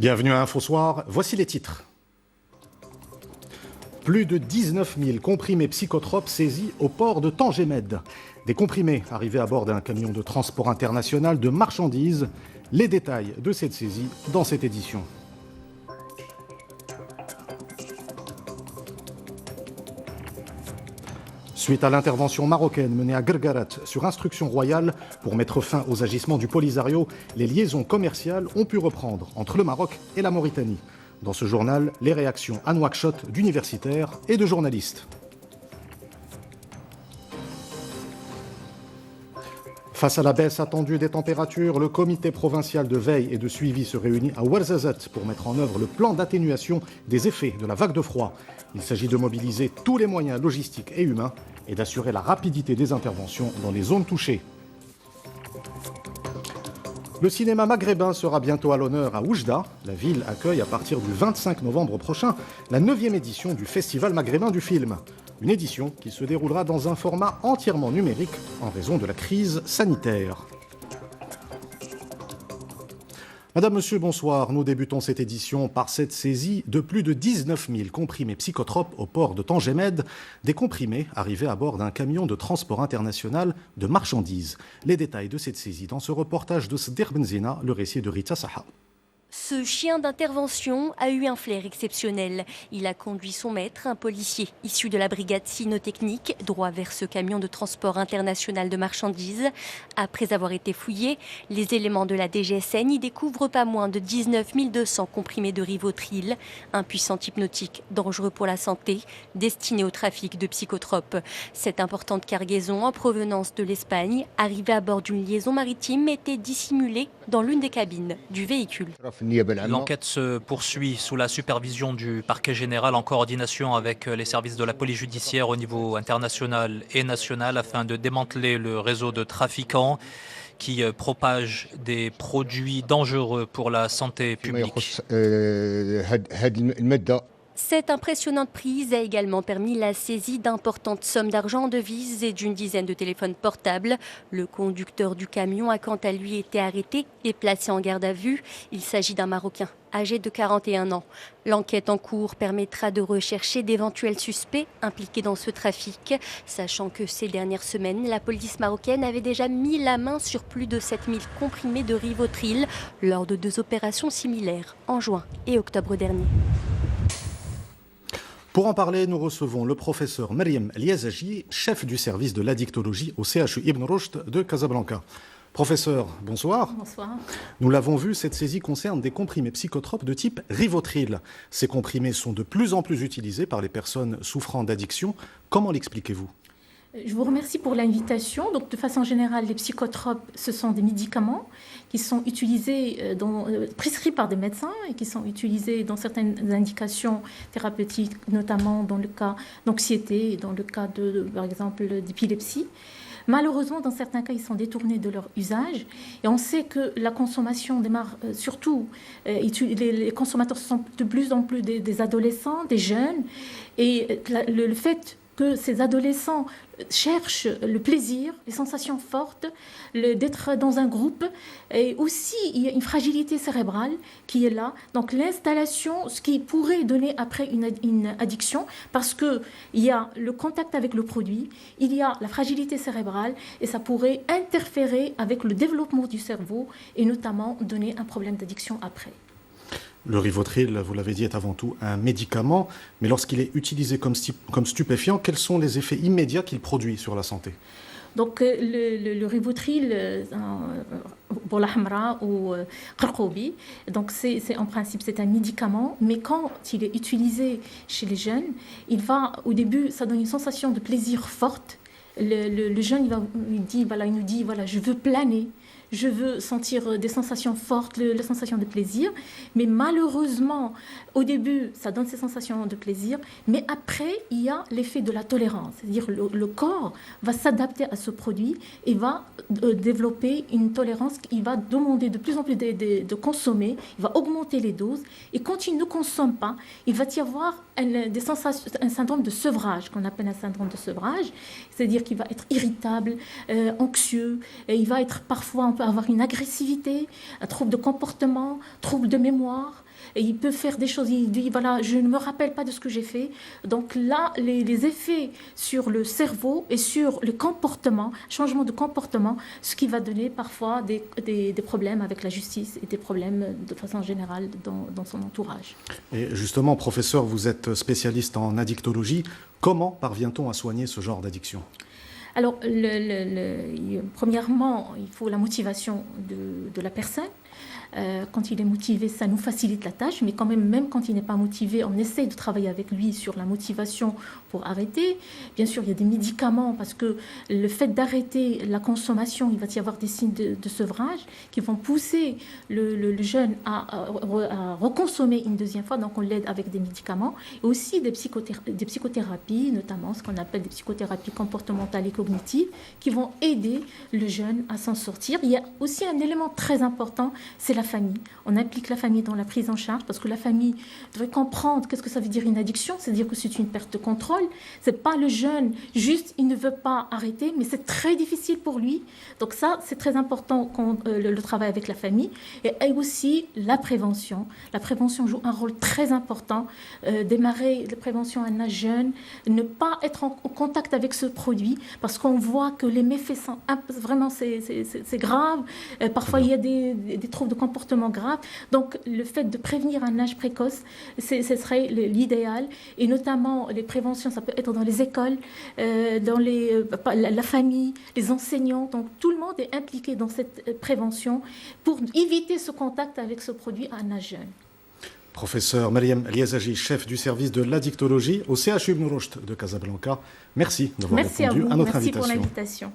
Bienvenue à InfoSoir, voici les titres. Plus de 19 000 comprimés psychotropes saisis au port de Tangemed. Des comprimés arrivés à bord d'un camion de transport international de marchandises. Les détails de cette saisie dans cette édition. Suite à l'intervention marocaine menée à Guerguerat sur instruction royale pour mettre fin aux agissements du Polisario, les liaisons commerciales ont pu reprendre entre le Maroc et la Mauritanie. Dans ce journal, les réactions à Nouakchott d'universitaires et de journalistes. Face à la baisse attendue des températures, le comité provincial de veille et de suivi se réunit à Ouarzazate pour mettre en œuvre le plan d'atténuation des effets de la vague de froid. Il s'agit de mobiliser tous les moyens logistiques et humains et d'assurer la rapidité des interventions dans les zones touchées. Le cinéma maghrébin sera bientôt à l'honneur à Oujda. La ville accueille à partir du 25 novembre prochain la 9e édition du Festival maghrébin du film. Une édition qui se déroulera dans un format entièrement numérique en raison de la crise sanitaire. Madame, Monsieur, bonsoir. Nous débutons cette édition par cette saisie de plus de 19 000 comprimés psychotropes au port de Tangemed, des comprimés arrivés à bord d'un camion de transport international de marchandises. Les détails de cette saisie dans ce reportage de Sdir Benzina, le récit de Rita Saha. Ce chien d'intervention a eu un flair exceptionnel. Il a conduit son maître, un policier issu de la brigade cynotechnique, droit vers ce camion de transport international de marchandises. Après avoir été fouillés, les éléments de la DGSN y découvrent pas moins de 19 200 comprimés de Rivotril, un puissant hypnotique dangereux pour la santé, destiné au trafic de psychotropes. Cette importante cargaison en provenance de l'Espagne, arrivée à bord d'une liaison maritime, était dissimulée dans l'une des cabines du véhicule. L'enquête se poursuit sous la supervision du parquet général en coordination avec les services de la police judiciaire au niveau international et national afin de démanteler le réseau de trafiquants qui propagent des produits dangereux pour la santé publique. Cette impressionnante prise a également permis la saisie d'importantes sommes d'argent en devises et d'une dizaine de téléphones portables. Le conducteur du camion a quant à lui été arrêté et placé en garde à vue. Il s'agit d'un Marocain âgé de 41 ans. L'enquête en cours permettra de rechercher d'éventuels suspects impliqués dans ce trafic, sachant que ces dernières semaines, la police marocaine avait déjà mis la main sur plus de 7000 comprimés de Rivotril lors de 2 opérations similaires en juin et octobre dernier. Pour en parler, nous recevons le professeur Mariam Liazaji, chef du service de l'addictologie au CHU Ibn Rushd de Casablanca. Professeur, bonsoir. Bonsoir. Nous l'avons vu, cette saisie concerne des comprimés psychotropes de type Rivotril. Ces comprimés sont de plus en plus utilisés par les personnes souffrant d'addiction. Comment l'expliquez-vous ? Je vous remercie pour l'invitation. Donc, de façon générale, les psychotropes, ce sont des médicaments qui sont utilisés, prescrits par des médecins et qui sont utilisés dans certaines indications thérapeutiques, notamment dans le cas d'anxiété et dans le cas, par exemple, d'épilepsie. Malheureusement, dans certains cas, ils sont détournés de leur usage. Et on sait que la consommation démarre, surtout, les consommateurs sont de plus en plus des adolescents, des jeunes. Et le fait que ces adolescents cherchent le plaisir, les sensations fortes, d'être dans un groupe. Et aussi, il y a une fragilité cérébrale qui est là. Donc l'installation, ce qui pourrait donner après une addiction, parce qu'il y a le contact avec le produit, il y a la fragilité cérébrale, et ça pourrait interférer avec le développement du cerveau et notamment donner un problème d'addiction après. Le Rivotril, vous l'avez dit, est avant tout un médicament, mais lorsqu'il est utilisé comme stupéfiant, quels sont les effets immédiats qu'il produit sur la santé ? Donc le Rivotril, Bola Hamra ou Qarqobi, donc c'est en principe c'est un médicament, mais quand il est utilisé chez les jeunes, au début ça donne une sensation de plaisir forte. Le jeune il nous dit je veux planer. Je veux sentir des sensations fortes, la sensation de plaisir. Mais malheureusement, au début, ça donne ces sensations de plaisir. Mais après, il y a l'effet de la tolérance. C'est-à-dire le corps va s'adapter à ce produit et va développer une tolérance. Il va demander de plus en plus de consommer. Il va augmenter les doses. Et quand il ne consomme pas, il va y avoir un syndrome de sevrage, qu'on appelle un syndrome de sevrage. C'est-à-dire qu'il va être irritable, anxieux. Et il va être parfois peut avoir une agressivité, un trouble de comportement, trouble de mémoire. Et il peut faire des choses, il dit voilà, je ne me rappelle pas de ce que j'ai fait. Donc là, les effets sur le cerveau et sur le comportement, changement de comportement, ce qui va donner parfois des problèmes avec la justice et des problèmes de façon générale dans son entourage. Et justement, professeur, vous êtes spécialiste en addictologie. Comment parvient-on à soigner ce genre d'addiction ? Alors, premièrement, il faut la motivation de la personne. Quand il est motivé, ça nous facilite la tâche, mais quand même quand il n'est pas motivé, on essaye de travailler avec lui sur la motivation pour arrêter. Bien sûr, il y a des médicaments, parce que le fait d'arrêter la consommation, il va y avoir des signes de sevrage qui vont pousser le jeune à reconsommer une deuxième fois, donc on l'aide avec des médicaments, et aussi des psychothérapies, notamment ce qu'on appelle des psychothérapies comportementales et cognitives, qui vont aider le jeune à s'en sortir. Il y a aussi un élément très important, c'est la famille. On implique la famille dans la prise en charge parce que la famille devrait comprendre qu'est-ce que ça veut dire une addiction, c'est-à-dire que c'est une perte de contrôle. C'est pas le jeune, juste il ne veut pas arrêter, mais c'est très difficile pour lui. Donc ça, c'est très important le travail avec la famille. Et aussi la prévention. La prévention joue un rôle très important. Démarrer la prévention à un âge jeune, ne pas être en contact avec ce produit parce qu'on voit que les méfaits sont vraiment c'est grave. Parfois il y a des troubles de comportement graves. Donc le fait de prévenir à un âge précoce, ce serait l'idéal. Et notamment les préventions, ça peut être dans les écoles, dans la famille, les enseignants. Donc tout le monde est impliqué dans cette prévention pour éviter ce contact avec ce produit à un âge jeune. Professeur Mariam Liazaji, chef du service de l'addictologie au CHU Ibn Rushd de Casablanca. Merci d'avoir répondu à notre invitation. Merci pour l'invitation.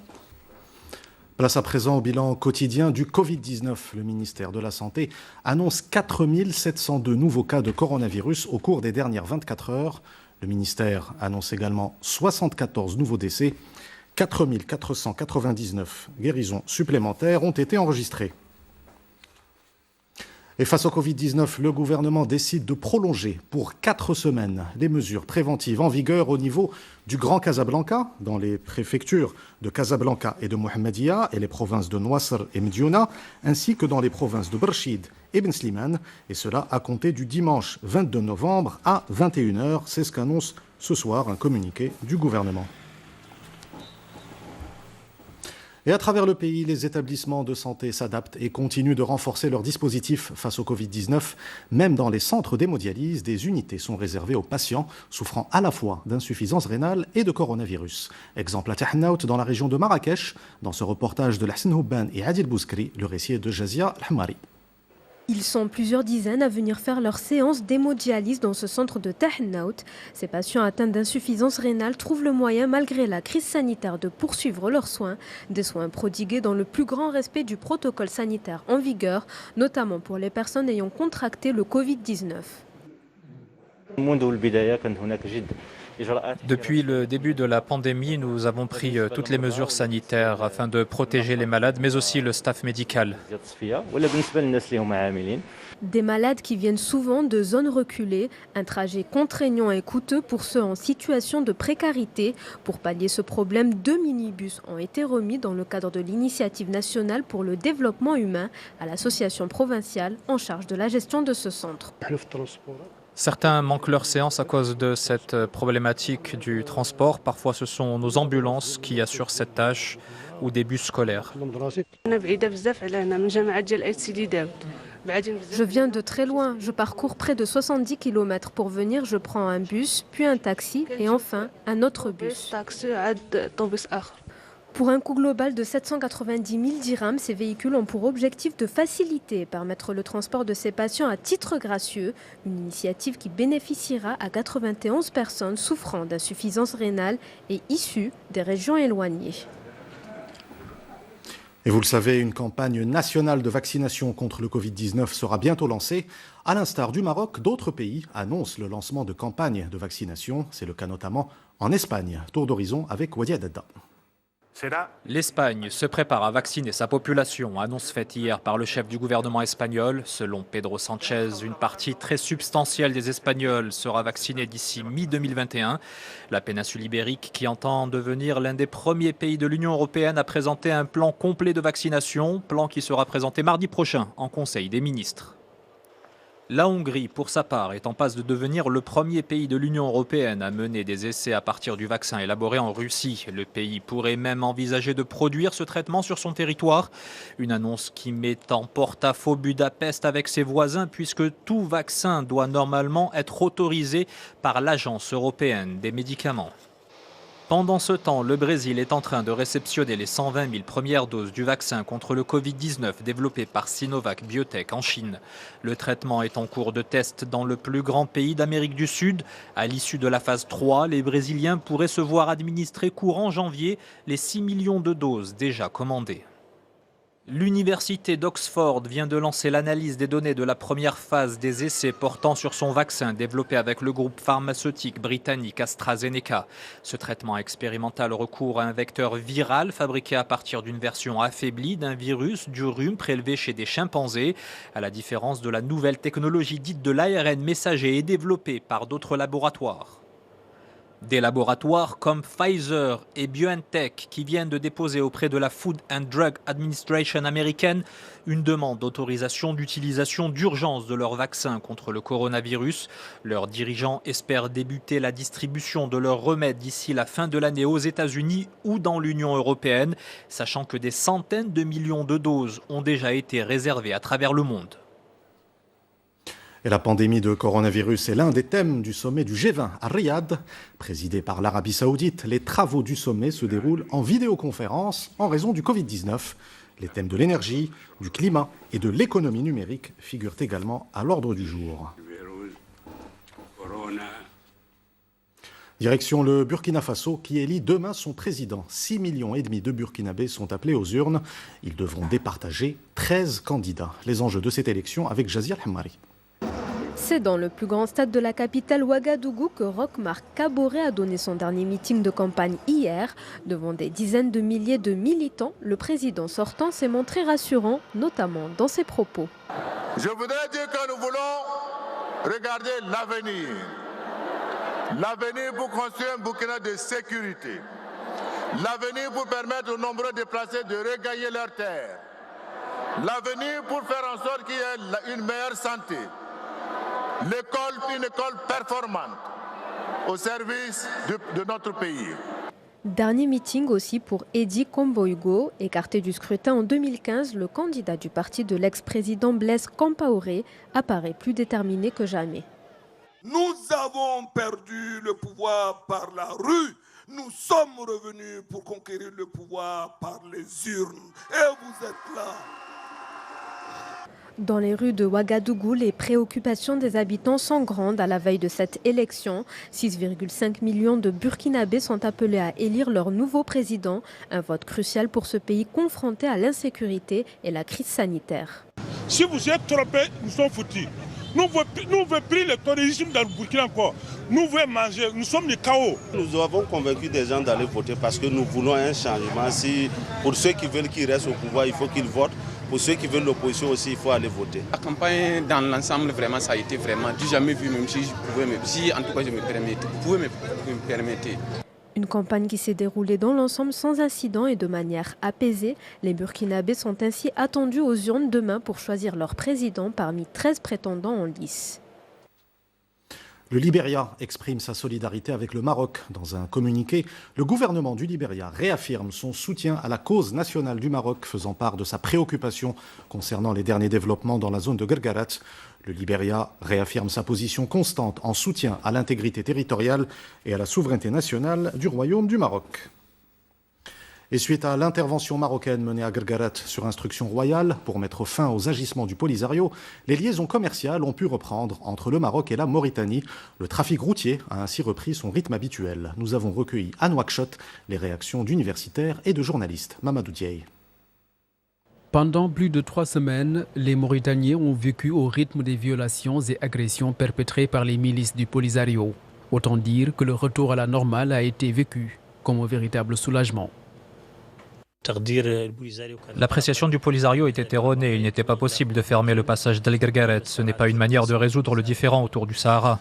Place à présent au bilan quotidien du Covid-19. Le ministère de la Santé annonce 4 702 nouveaux cas de coronavirus au cours des dernières 24 heures. Le ministère annonce également 74 nouveaux décès. 4 499 guérisons supplémentaires ont été enregistrées. Et face au Covid-19, le gouvernement décide de prolonger pour 4 semaines les mesures préventives en vigueur au niveau du Grand Casablanca, dans les préfectures de Casablanca et de Mohammedia et les provinces de Nouassar et Mediouna, ainsi que dans les provinces de Berchid et Ben Slimane, et cela à compter du dimanche 22 novembre à 21h. C'est ce qu'annonce ce soir un communiqué du gouvernement. Et à travers le pays, les établissements de santé s'adaptent et continuent de renforcer leurs dispositifs face au Covid-19. Même dans les centres d'hémodialyse, des unités sont réservées aux patients souffrant à la fois d'insuffisance rénale et de coronavirus. Exemple à Tahannaout, dans la région de Marrakech. Dans ce reportage de Lahsen Houban et Adil Bouskri, le récit est de Jazia Al-Hamari. Ils sont plusieurs dizaines à venir faire leur séance d'hémodialyse dans ce centre de Tahannaout. Ces patients atteints d'insuffisance rénale trouvent le moyen, malgré la crise sanitaire, de poursuivre leurs soins. Des soins prodigués dans le plus grand respect du protocole sanitaire en vigueur, notamment pour les personnes ayant contracté le Covid-19. Depuis le début de la pandémie, nous avons pris toutes les mesures sanitaires afin de protéger les malades, mais aussi le staff médical. Des malades qui viennent souvent de zones reculées, un trajet contraignant et coûteux pour ceux en situation de précarité. Pour pallier ce problème, 2 minibus ont été remis dans le cadre de l'initiative nationale pour le développement humain à l'association provinciale en charge de la gestion de ce centre. Certains manquent leur séance à cause de cette problématique du transport. Parfois, ce sont nos ambulances qui assurent cette tâche ou des bus scolaires. Je viens de très loin. Je parcours près de 70 km pour venir. Je prends un bus, puis un taxi et enfin un autre bus. Pour un coût global de 790 000 dirhams, ces véhicules ont pour objectif de faciliter et permettre le transport de ces patients à titre gracieux, une initiative qui bénéficiera à 91 personnes souffrant d'insuffisance rénale et issues des régions éloignées. Et vous le savez, une campagne nationale de vaccination contre le Covid-19 sera bientôt lancée. À l'instar du Maroc, d'autres pays annoncent le lancement de campagnes de vaccination. C'est le cas notamment en Espagne. Tour d'horizon avec Wadia Dada. L'Espagne se prépare à vacciner sa population, annonce faite hier par le chef du gouvernement espagnol. Selon Pedro Sánchez, une partie très substantielle des Espagnols sera vaccinée d'ici mi-2021. La péninsule ibérique, qui entend devenir l'un des premiers pays de l'Union européenne, a présenté un plan complet de vaccination, plan qui sera présenté mardi prochain en Conseil des ministres. La Hongrie, pour sa part, est en passe de devenir le premier pays de l'Union européenne à mener des essais à partir du vaccin élaboré en Russie. Le pays pourrait même envisager de produire ce traitement sur son territoire. Une annonce qui met en porte-à-faux Budapest avec ses voisins, puisque tout vaccin doit normalement être autorisé par l'Agence européenne des médicaments. Pendant ce temps, le Brésil est en train de réceptionner les 120 000 premières doses du vaccin contre le Covid-19 développé par Sinovac Biotech en Chine. Le traitement est en cours de test dans le plus grand pays d'Amérique du Sud. À l'issue de la phase 3, les Brésiliens pourraient se voir administrer courant janvier les 6 millions de doses déjà commandées. L'université d'Oxford vient de lancer l'analyse des données de la première phase des essais portant sur son vaccin développé avec le groupe pharmaceutique britannique AstraZeneca. Ce traitement expérimental recourt à un vecteur viral fabriqué à partir d'une version affaiblie d'un virus du rhume prélevé chez des chimpanzés. À la différence de la nouvelle technologie dite de l'ARN messager et développée par d'autres laboratoires. Des laboratoires comme Pfizer et BioNTech qui viennent de déposer auprès de la Food and Drug Administration américaine une demande d'autorisation d'utilisation d'urgence de leur vaccin contre le coronavirus. Leurs dirigeants espèrent débuter la distribution de leurs remèdes d'ici la fin de l'année aux États-Unis ou dans l'Union européenne, sachant que des centaines de millions de doses ont déjà été réservées à travers le monde. Et la pandémie de coronavirus est l'un des thèmes du sommet du G20 à Riyad. Présidé par l'Arabie Saoudite, les travaux du sommet se déroulent en vidéoconférence en raison du Covid-19. Les thèmes de l'énergie, du climat et de l'économie numérique figurent également à l'ordre du jour. Direction le Burkina Faso qui élit demain son président. 6,5 millions de Burkinabés sont appelés aux urnes. Ils devront départager 13 candidats. Les enjeux de cette élection avec Jazia Al-Hammari. C'est dans le plus grand stade de la capitale Ouagadougou que Roch Marc Kaboré a donné son dernier meeting de campagne hier. Devant des dizaines de milliers de militants, le président sortant s'est montré rassurant, notamment dans ses propos. Je voudrais dire que nous voulons regarder l'avenir. L'avenir pour construire un Burkina de sécurité. L'avenir pour permettre aux nombreux déplacés de regagner leurs terres. L'avenir pour faire en sorte qu'il y ait une meilleure santé. L'école, une école performante au service de notre pays. Dernier meeting aussi pour Edi Komboigo. Écarté du scrutin en 2015, le candidat du parti de l'ex-président Blaise Compaoré apparaît plus déterminé que jamais. Nous avons perdu le pouvoir par la rue. Nous sommes revenus pour conquérir le pouvoir par les urnes. Et vous êtes là. Dans les rues de Ouagadougou, les préoccupations des habitants sont grandes à la veille de cette élection. 6,5 millions de Burkinabés sont appelés à élire leur nouveau président. Un vote crucial pour ce pays confronté à l'insécurité et la crise sanitaire. Si vous êtes trompé, nous sommes foutus. Nous ne voulons plus le terrorisme dans le Burkina encore. Nous voulons manger, nous sommes le chaos. Nous avons convaincu des gens d'aller voter parce que nous voulons un changement. Pour ceux qui veulent qu'ils restent au pouvoir, il faut qu'ils votent. Pour ceux qui veulent l'opposition aussi, il faut aller voter. La campagne dans l'ensemble, vraiment, ça a été vraiment du jamais vu, même si je pouvais, en tout cas je me permettais, vous pouvez me permettre. Une campagne qui s'est déroulée dans l'ensemble sans incident et de manière apaisée. Les Burkinabés sont ainsi attendus aux urnes demain pour choisir leur président parmi 13 prétendants en lice. Le Libéria exprime sa solidarité avec le Maroc. Dans un communiqué, le gouvernement du Libéria réaffirme son soutien à la cause nationale du Maroc, faisant part de sa préoccupation concernant les derniers développements dans la zone de Guerguerat. Le Libéria réaffirme sa position constante en soutien à l'intégrité territoriale et à la souveraineté nationale du Royaume du Maroc. Et suite à l'intervention marocaine menée à Guerguerat sur instruction royale pour mettre fin aux agissements du Polisario, les liaisons commerciales ont pu reprendre entre le Maroc et la Mauritanie. Le trafic routier a ainsi repris son rythme habituel. Nous avons recueilli à Nouakchott les réactions d'universitaires et de journalistes. Mamadou Diaye. Pendant plus de 3 semaines, les Mauritaniens ont vécu au rythme des violations et agressions perpétrées par les milices du Polisario. Autant dire que le retour à la normale a été vécu comme un véritable soulagement. L'appréciation du Polisario était erronée. Il n'était pas possible de fermer le passage d'El Guerguerat. Ce n'est pas une manière de résoudre le différend autour du Sahara.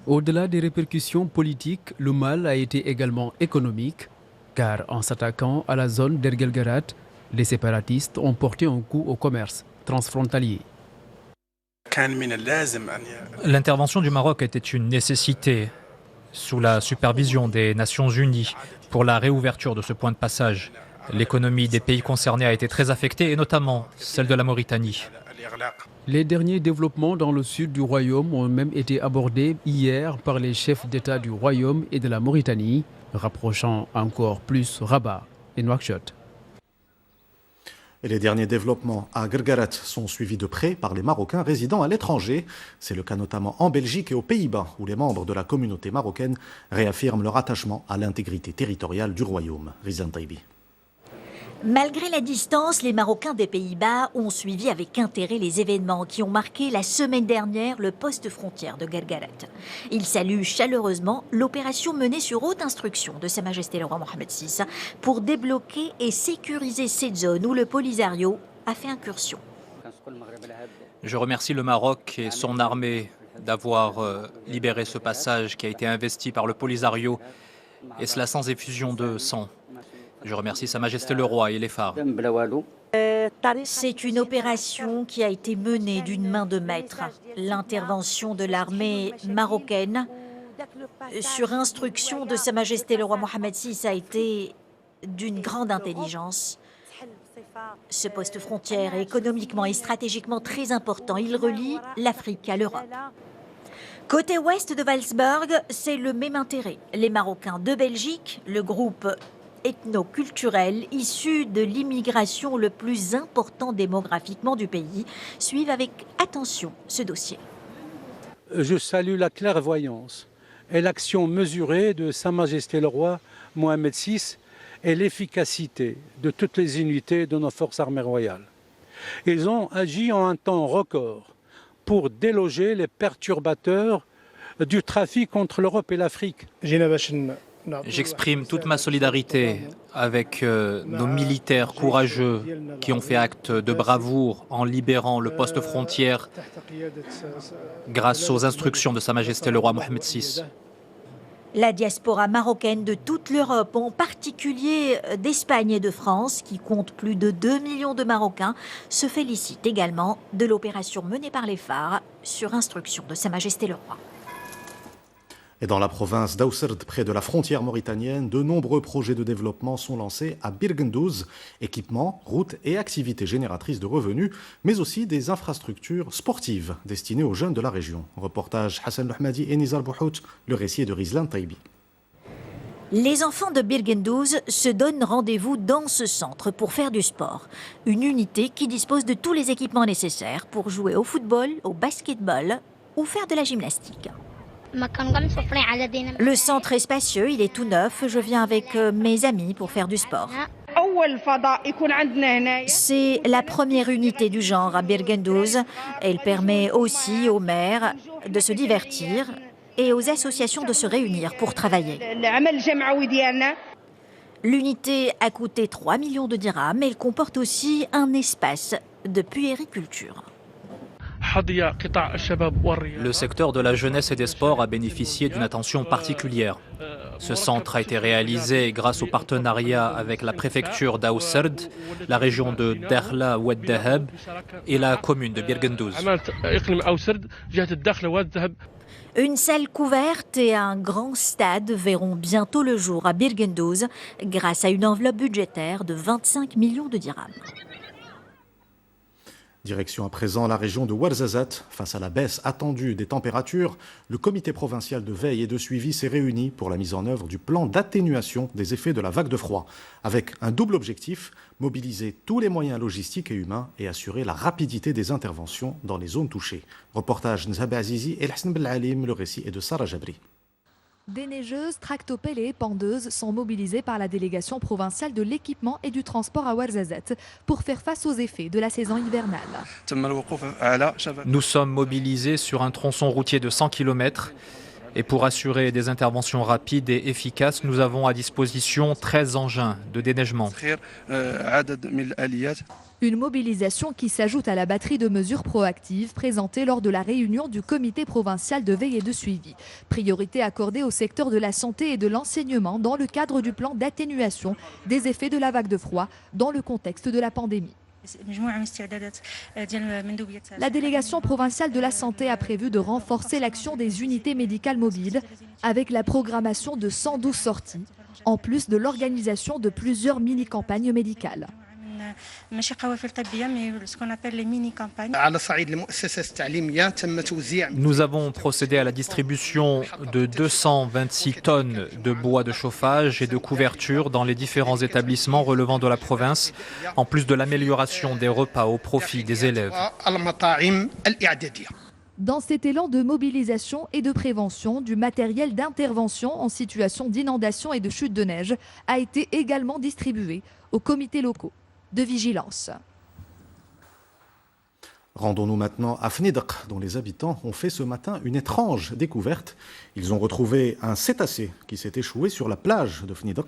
Au-delà des répercussions politiques, le mal a été également économique, car en s'attaquant à la zone d'El Guerguerat, les séparatistes ont porté un coup au commerce transfrontalier. L'intervention du Maroc était une nécessité, sous la supervision des Nations Unies, pour la réouverture de ce point de passage. L'économie des pays concernés a été très affectée, et notamment celle de la Mauritanie. Les derniers développements dans le sud du royaume ont même été abordés hier par les chefs d'État du royaume et de la Mauritanie, rapprochant encore plus Rabat et Nouakchott. Et les derniers développements à Guerguerat sont suivis de près par les Marocains résidant à l'étranger. C'est le cas notamment en Belgique et aux Pays-Bas, où les membres de la communauté marocaine réaffirment leur attachement à l'intégrité territoriale du royaume. Rizan Taibi. Malgré la distance, les Marocains des Pays-Bas ont suivi avec intérêt les événements qui ont marqué la semaine dernière le poste frontière de Guerguerat. Ils saluent chaleureusement l'opération menée sur haute instruction de Sa Majesté le roi Mohamed VI pour débloquer et sécuriser cette zone où le Polisario a fait incursion. Je remercie le Maroc et son armée d'avoir libéré ce passage qui a été investi par le Polisario, et cela sans effusion de sang. Je remercie Sa Majesté le Roi et les phares. C'est une opération qui a été menée d'une main de maître. L'intervention de l'armée marocaine, sur instruction de Sa Majesté le Roi Mohamed VI, a été d'une grande intelligence. Ce poste frontière est économiquement et stratégiquement très important. Il relie l'Afrique à l'Europe. Côté ouest de Walsberg, c'est le même intérêt. Les Marocains de Belgique, le groupe ethno-culturel issu de l'immigration le plus important démographiquement du pays, suivent avec attention ce dossier. Je salue la clairvoyance et l'action mesurée de Sa Majesté le Roi Mohamed VI et l'efficacité de toutes les unités de nos forces armées royales. Ils ont agi en un temps record pour déloger les perturbateurs du trafic entre l'Europe et l'Afrique. J'exprime toute ma solidarité avec nos militaires courageux qui ont fait acte de bravoure en libérant le poste frontière grâce aux instructions de Sa Majesté le roi Mohamed VI. La diaspora marocaine de toute l'Europe, en particulier d'Espagne et de France, qui compte plus de 2 millions de Marocains, se félicite également de l'opération menée par les phares sur instruction de Sa Majesté le roi. Et dans la province d'Aousserd, près de la frontière mauritanienne, de nombreux projets de développement sont lancés à Birgendouz, équipements, routes et activités génératrices de revenus, mais aussi des infrastructures sportives destinées aux jeunes de la région. Reportage Hassan Lohmadi et Nizar Bouhout, le récit est de Rizlan Taibi. Les enfants de Birgendouz se donnent rendez-vous dans ce centre pour faire du sport. Une unité qui dispose de tous les équipements nécessaires pour jouer au football, au basketball ou faire de la gymnastique. Le centre est spacieux, il est tout neuf. Je viens avec mes amis pour faire du sport. C'est la première unité du genre à Birgendouz. Elle permet aussi aux maires de se divertir et aux associations de se réunir pour travailler. L'unité a coûté 3 millions de dirhams, mais elle comporte aussi un espace de puériculture. Le secteur de la jeunesse et des sports a bénéficié d'une attention particulière. Ce centre a été réalisé grâce au partenariat avec la préfecture d'Aousserd, la région de Dakhla Oued Dahab et la commune de Birgendouz. Une salle couverte et un grand stade verront bientôt le jour à Birgendouz grâce à une enveloppe budgétaire de 25 millions de dirhams. Direction à présent la région de Ouarzazate. Face à la baisse attendue des températures, le comité provincial de veille et de suivi s'est réuni pour la mise en œuvre du plan d'atténuation des effets de la vague de froid, avec un double objectif, mobiliser tous les moyens logistiques et humains et assurer la rapidité des interventions dans les zones touchées. Reportage Nzaba Azizi et Hassan Belalim, le récit est de Sarah Jabri. Des neigeuses, tractopelles et pendeuses sont mobilisées par la délégation provinciale de l'équipement et du transport à Ouarzazate pour faire face aux effets de la saison hivernale. Nous sommes mobilisés sur un tronçon routier de 100 km Et pour assurer des interventions rapides et efficaces, nous avons à disposition 13 engins de déneigement. Une mobilisation qui s'ajoute à la batterie de mesures proactives présentées lors de la réunion du comité provincial de veille et de suivi. Priorité accordée au secteur de la santé et de l'enseignement dans le cadre du plan d'atténuation des effets de la vague de froid dans le contexte de la pandémie. La délégation provinciale de la santé a prévu de renforcer l'action des unités médicales mobiles avec la programmation de 112 sorties, en plus de l'organisation de plusieurs mini-campagnes médicales. Nous avons procédé à la distribution de 226 tonnes de bois de chauffage et de couverture dans les différents établissements relevant de la province, en plus de l'amélioration des repas au profit des élèves. Dans cet élan de mobilisation et de prévention, du matériel d'intervention en situation d'inondation et de chute de neige a été également distribué aux comités locaux de vigilance. Rendons-nous maintenant à Fnideq, dont les habitants ont fait ce matin une étrange découverte. Ils ont retrouvé un cétacé qui s'est échoué sur la plage de Fnideq.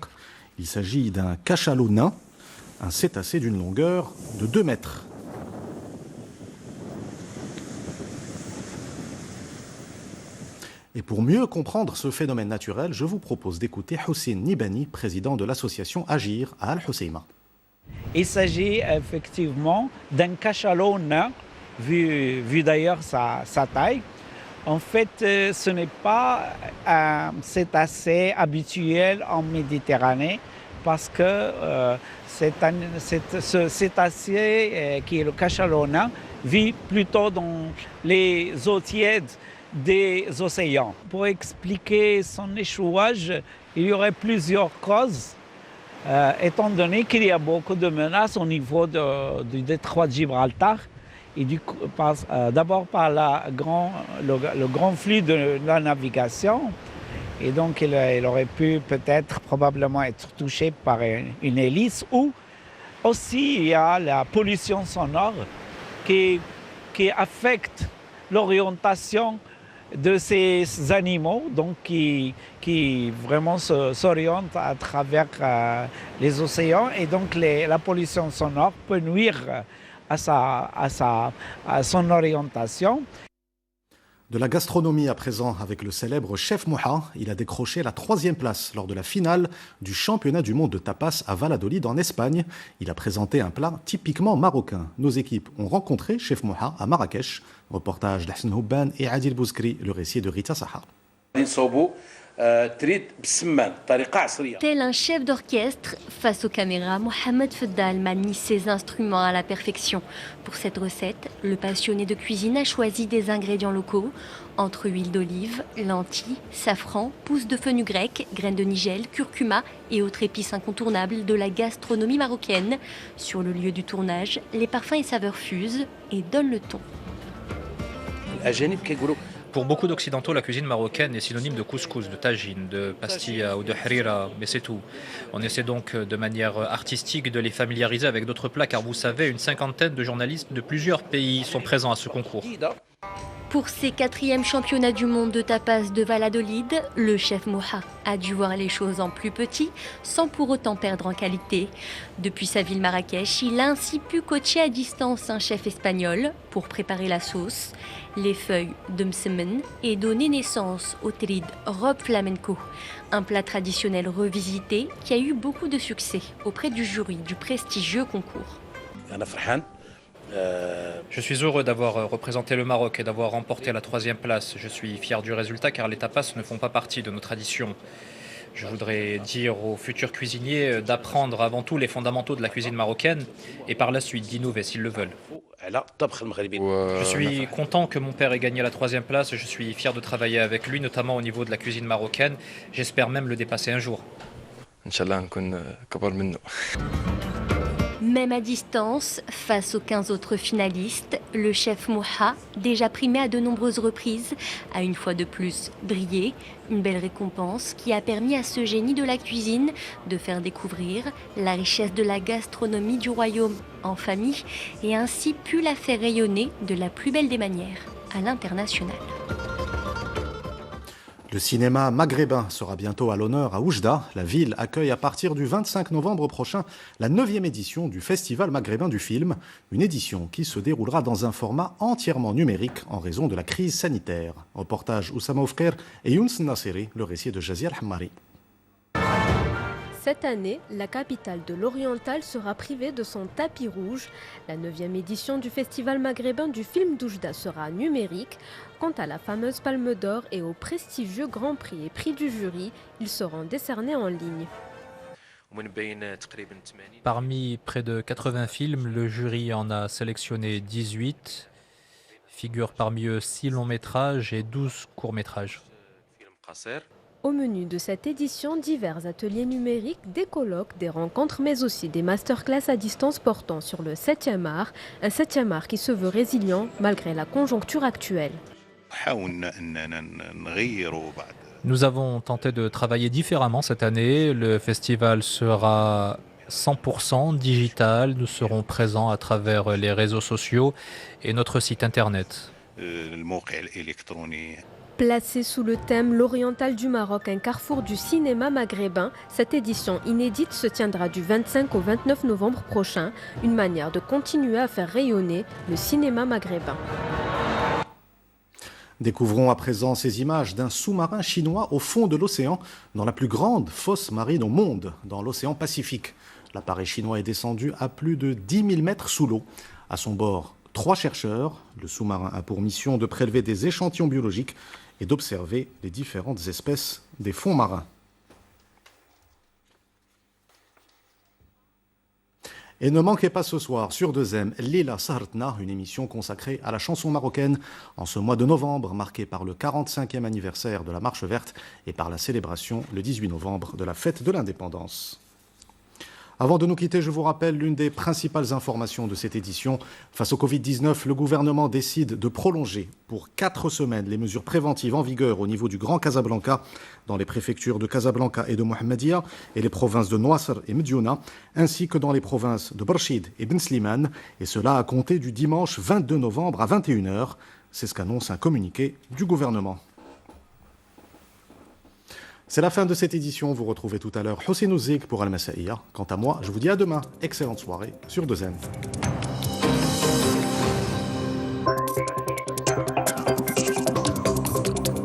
Il s'agit d'un cachalot nain, un cétacé d'une longueur de 2 mètres. Et pour mieux comprendre ce phénomène naturel, je vous propose d'écouter Hussein Nibani, président de l'association Agir à Al-Husseima. Il s'agit effectivement d'un cachalot nain, vu d'ailleurs sa taille. En fait, ce n'est pas un cétacé habituel en Méditerranée parce que ce cétacé, qui est le cachalot nain, vit plutôt dans les eaux tièdes des océans. Pour expliquer son échouage, il y aurait plusieurs causes. Étant donné qu'il y a beaucoup de menaces au niveau du détroit de Gibraltar, et d'abord par le grand flux de la navigation, et donc il aurait pu peut-être probablement être touché par une hélice, ou aussi il y a la pollution sonore qui affecte l'orientation de ces animaux, donc qui vraiment s'orientent à travers les océans, et donc la pollution sonore peut nuire à son orientation. De la gastronomie à présent avec le célèbre chef Mouha. Il a décroché la 3e place lors de la finale du championnat du monde de tapas à Valladolid en Espagne. Il a présenté un plat typiquement marocain. Nos équipes ont rencontré chef Mouha à Marrakech. Reportage d'Hassan Houban et Adil Bouzkri, le récit de Rita Saha. Tel un chef d'orchestre, face aux caméras, Mohamed Feddal manie ses instruments à la perfection. Pour cette recette, le passionné de cuisine a choisi des ingrédients locaux, entre huile d'olive, lentilles, safran, pousses de fenugrec, graines de nigel, curcuma et autres épices incontournables de la gastronomie marocaine. Sur le lieu du tournage, les parfums et saveurs fusent et donnent le ton. Pour beaucoup d'occidentaux, la cuisine marocaine est synonyme de couscous, de tagine, de pastilla ou de harira, mais c'est tout. On essaie donc de manière artistique de les familiariser avec d'autres plats, car vous savez, une 50aine de journalistes de plusieurs pays sont présents à ce concours. Pour ses 4e championnats du monde de tapas de Valladolid, le chef Mouha a dû voir les choses en plus petit, sans pour autant perdre en qualité. Depuis sa ville Marrakech, il a ainsi pu coacher à distance un chef espagnol pour préparer la sauce, les feuilles de msemen et donner naissance au trid robe flamenco, un plat traditionnel revisité qui a eu beaucoup de succès auprès du jury du prestigieux concours. Je suis heureux d'avoir représenté le Maroc et d'avoir remporté la 3e place. Je suis fier du résultat car les tapas ne font pas partie de nos traditions. Je voudrais dire aux futurs cuisiniers d'apprendre avant tout les fondamentaux de la cuisine marocaine et par la suite d'innover s'ils le veulent. Je suis content que mon père ait gagné la 3e place. Je suis fier de travailler avec lui, notamment au niveau de la cuisine marocaine. J'espère même le dépasser un jour. Même à distance, face aux 15 autres finalistes, le chef Mouha, déjà primé à de nombreuses reprises, a une fois de plus brillé. Une belle récompense qui a permis à ce génie de la cuisine de faire découvrir la richesse de la gastronomie du royaume en famille et ainsi pu la faire rayonner de la plus belle des manières à l'international. Le cinéma maghrébin sera bientôt à l'honneur à Oujda. La ville accueille à partir du 25 novembre prochain la 9e édition du Festival maghrébin du film, une édition qui se déroulera dans un format entièrement numérique en raison de la crise sanitaire. Reportage Oussama Oufker et Younes Nasseri, le récit de Jazia Al-Hammari. Cette année, la capitale de l'Oriental sera privée de son tapis rouge. La 9e édition du Festival maghrébin du film d'Oujda sera numérique. Quant à la fameuse Palme d'Or et au prestigieux Grand Prix et Prix du jury, ils seront décernés en ligne. Parmi près de 80 films, le jury en a sélectionné 18. Figurent parmi eux 6 longs métrages et 12 courts métrages. Au menu de cette édition, divers ateliers numériques, des colloques, des rencontres, mais aussi des masterclass à distance portant sur le 7e art, un 7e art qui se veut résilient malgré la conjoncture actuelle. Nous avons tenté de travailler différemment cette année. Le festival sera 100% digital. Nous serons présents à travers les réseaux sociaux et notre site internet. Placée sous le thème L'Oriental du Maroc, un carrefour du cinéma maghrébin, cette édition inédite se tiendra du 25 au 29 novembre prochain, une manière de continuer à faire rayonner le cinéma maghrébin. Découvrons à présent ces images d'un sous-marin chinois au fond de l'océan, dans la plus grande fosse marine au monde, dans l'océan Pacifique. L'appareil chinois est descendu à plus de 10 000 mètres sous l'eau. À son bord, 3 chercheurs. Le sous-marin a pour mission de prélever des échantillons biologiques et d'observer les différentes espèces des fonds marins. Et ne manquez pas ce soir sur 2M, Lila Sahartna, une émission consacrée à la chanson marocaine en ce mois de novembre, marqué par le 45e anniversaire de la Marche verte et par la célébration le 18 novembre de la fête de l'indépendance. Avant de nous quitter, je vous rappelle l'une des principales informations de cette édition. Face au Covid-19, le gouvernement décide de prolonger pour 4 semaines les mesures préventives en vigueur au niveau du Grand Casablanca, dans les préfectures de Casablanca et de Mohammedia et les provinces de Noasr et Mediouna, ainsi que dans les provinces de Barchid et Ben Slimane, et cela à compter du dimanche 22 novembre à 21h. C'est ce qu'annonce un communiqué du gouvernement. C'est la fin de cette édition. Vous retrouvez tout à l'heure Hossein Ouzik pour Al-Masaïa. Quant à moi, je vous dis à demain. Excellente soirée sur 2M.